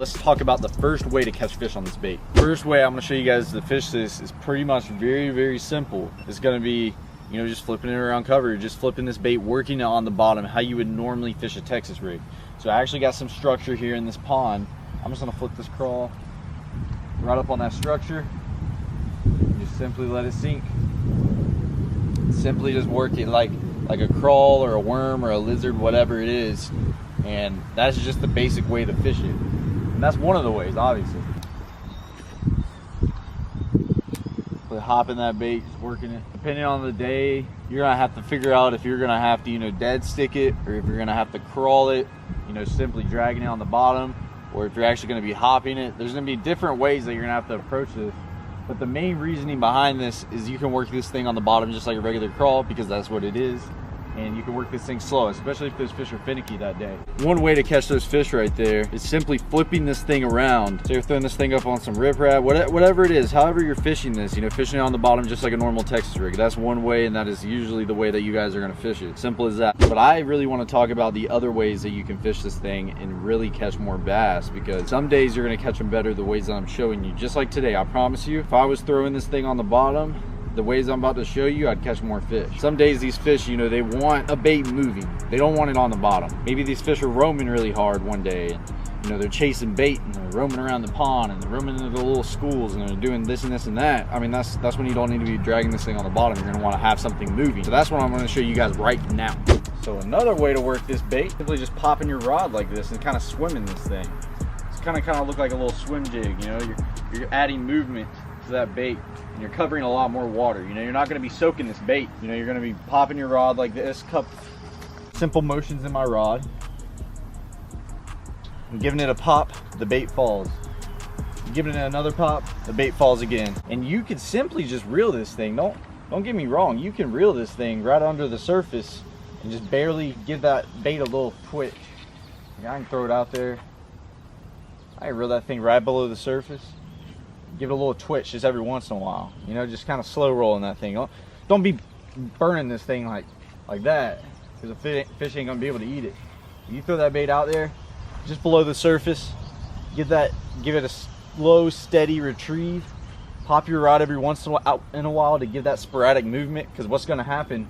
Let's talk about the first way to catch fish on this bait. First way I'm gonna show you guys to fish this is pretty much very simple. It's gonna be, you know, just flipping it around cover, just flipping this bait, working it on the bottom, how you would normally fish a Texas rig. So I actually got some structure here in this pond. I'm just gonna flip this crawl right up on that structure. Just simply let it sink. Simply just work it like a crawl or a worm or a lizard, whatever it is. And that's just the basic way to fish it. And that's one of the ways, obviously. But hopping that bait, just working it. Depending on the day, you're gonna have to figure out if you're gonna have to, you know, dead stick it, or if you're gonna have to crawl it, you know, simply dragging it on the bottom, or if you're actually gonna be hopping it. There's gonna be different ways that you're gonna have to approach this. But the main reasoning behind this is you can work this thing on the bottom just like a regular crawl, because that's what it is. And you can work this thing slow, especially if those fish are finicky that day. One way to catch those fish right there is simply flipping this thing around. So you're throwing this thing up on some riprap, whatever it is, however you're fishing this, you know, fishing it on the bottom just like a normal Texas rig. That's one way, and that is usually the way that you guys are gonna fish it. Simple as that. But I really wanna talk about the other ways that you can fish this thing and really catch more bass, because some days you're gonna catch them better the ways that I'm showing you. Just like today, I promise you, if I was throwing this thing on the bottom, the ways I'm about to show you, I'd catch more fish. Some days these fish, you know, they want a bait moving. They don't want it on the bottom. Maybe these fish are roaming really hard one day, and you know, they're chasing bait and they're roaming around the pond and they're roaming into the little schools and they're doing this and this and that. I mean, that's when you don't need to be dragging this thing on the bottom. You're gonna want to have something moving. So that's what I'm gonna show you guys right now. So another way to work this bait, simply just popping your rod like this and kind of swimming this thing. It's kind of look like a little swim jig, you know, you're adding movement to that bait. You're covering a lot more water. You know, you're not going to be soaking this bait. You know, you're going to be popping your rod like this, simple motions in my rod. I'm giving it a pop, the bait falls. I'm giving it another pop, the bait falls again. And you could simply just reel this thing. Don't get me wrong, you can reel this thing right under the surface and just barely give that bait a little twitch. I can throw it out there. I can reel that thing right below the surface. Give it a little twitch just every once in a while, you know, just kind of slow rolling that thing. Don't be burning this thing like that, because the fish ain't gonna be able to eat it. You throw that bait out there just below the surface, give it a slow, steady retrieve. Pop your rod every once in a while to give that sporadic movement, because what's gonna happen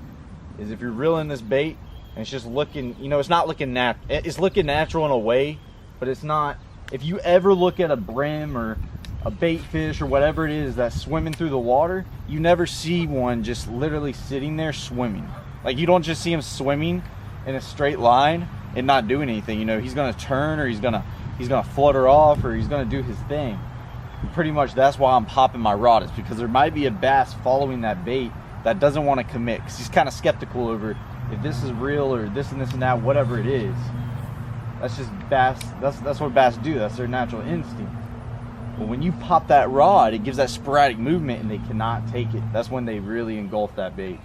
is if you're reeling this bait and it's just looking, you know, it's not looking it's looking natural in a way, but it's not. If you ever look at a brim or a bait fish or whatever it is that's swimming through the water, you never see one just literally sitting there swimming. Like, you don't just see him swimming in a straight line and not doing anything. You know, he's gonna turn, or he's gonna flutter off, or he's gonna do his thing. And pretty much that's why I'm popping my rod, is because there might be a bass following that bait that doesn't want to commit, because he's kind of skeptical over if this is real or this and that, whatever it is. That's just bass. That's what bass do. That's their natural instinct. But when you pop that rod, it gives that sporadic movement and they cannot take it. That's when they really engulf that bait.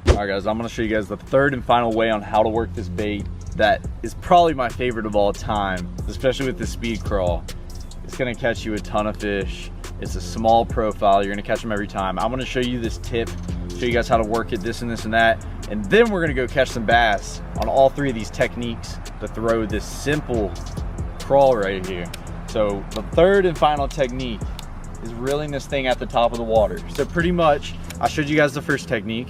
All right, guys, I'm gonna show you guys the third and final way on how to work this bait that is probably my favorite of all time, especially with the speed crawl. It's gonna catch you a ton of fish. It's a small profile. You're gonna catch them every time. I'm gonna show you this tip, show you guys how to work it, this and this and that. And then we're gonna go catch some bass on all three of these techniques to throw this simple crawl right here. So the third and final technique is reeling this thing at the top of the water. So pretty much, I showed you guys the first technique,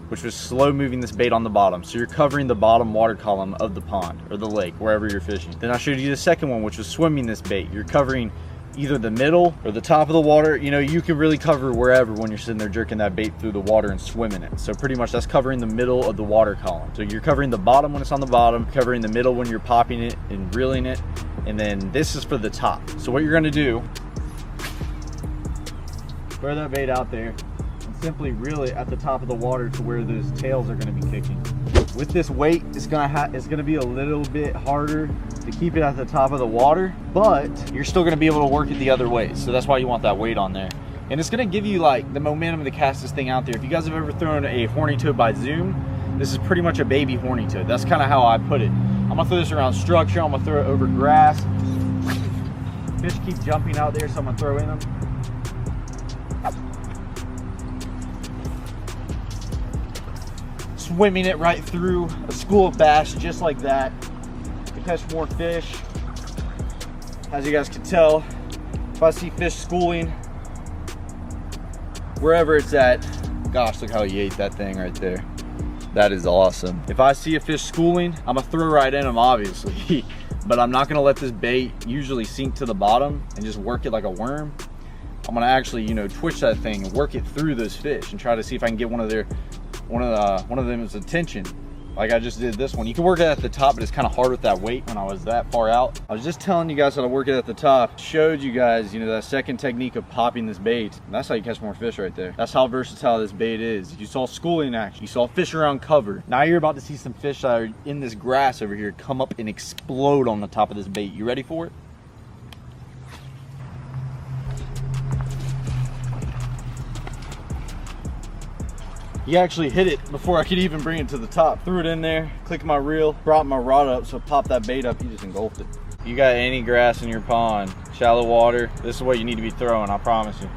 which was slow moving this bait on the bottom. So you're covering the bottom water column of the pond or the lake, wherever you're fishing. Then I showed you the second one, which was swimming this bait. You're covering either the middle or the top of the water. You know, you can really cover wherever when you're sitting there jerking that bait through the water and swimming it. So pretty much that's covering the middle of the water column. So you're covering the bottom when it's on the bottom, covering the middle when you're popping it and reeling it, and then this is for the top. So what you're gonna do, throw that bait out there and simply reel it at the top of the water to where those tails are gonna be kicking. With this weight, it's gonna be a little bit harder to keep it at the top of the water, but you're still gonna be able to work it the other way. So that's why you want that weight on there. And it's gonna give you like the momentum to cast this thing out there. If you guys have ever thrown a horny toad by Zoom, this is pretty much a baby horny toad. That's kind of how I put it. I'm gonna throw this around structure, I'm gonna throw it over grass. Fish keep jumping out there, so I'm gonna throw in them. Swimming it right through a school of bass just like that to catch more fish. as you guys can tell, if I see fish schooling, wherever it's at, gosh, look how he ate that thing right there. That is awesome. If I see a fish schooling, I'm gonna throw right in him, obviously, but I'm not gonna let this bait usually sink to the bottom and just work it like a worm. I'm gonna actually, you know, twitch that thing and work it through those fish and try to see if I can get one of them's attention. Like I just did this one. You can work it at the top, but it's kind of hard with that weight when I was that far out. I was just telling you guys how to work it at the top. Showed you guys, you know, that second technique of popping this bait. And that's how you catch more fish right there. That's how versatile this bait is. You saw schooling action. You saw fish around cover. Now you're about to see some fish that are in this grass over here come up and explode on the top of this bait. You ready for it? He actually hit it before I could even bring it to the top. Threw it in there, clicked my reel, brought my rod up, so popped that bait up, he just engulfed it. You got any grass in your pond, shallow water, this is what you need to be throwing, I promise you.